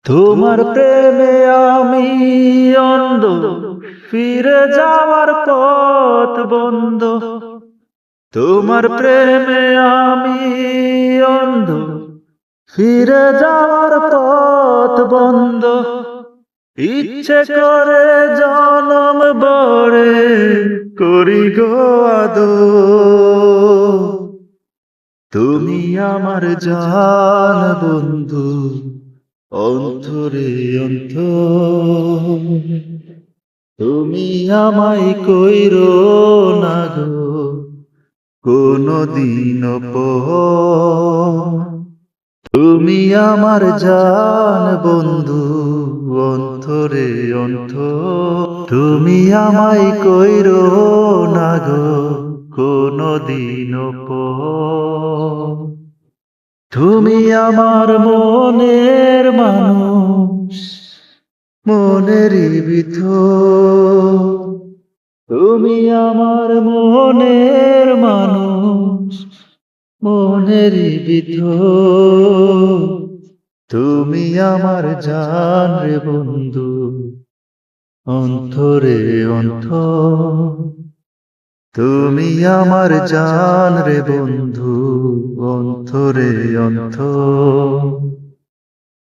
তোমার প্রেমে আমি অন্ধ, ফিরে যাওয়ার পথ বন্ধ। তোমার প্রেমে আমি অন্ধ, ফিরে যাওয়ার পথ বন্ধ। ইচ্ছে করে জনম বড়ে করি গো আদো। তুমি আমার জান বন্ধু, অন্তরে অন্তর। তুমি আমায় কইরো না গো কোনদিন পর। তুমি আমার জান বন্ধু, অন্তরে অন্তর। তুমি আমায় কইরো না গো কোনদিন পর। তুমি আমার মনের মানুষ, মনেরই ভিতর। তুমি আমার মনের মানুষ, মনেরই ভিতর। তুমি আমার জান রে বন্ধু, অন্তরে অন্তর। তুমি আমার জান রে বন্ধু, অন্তরে অন্তর।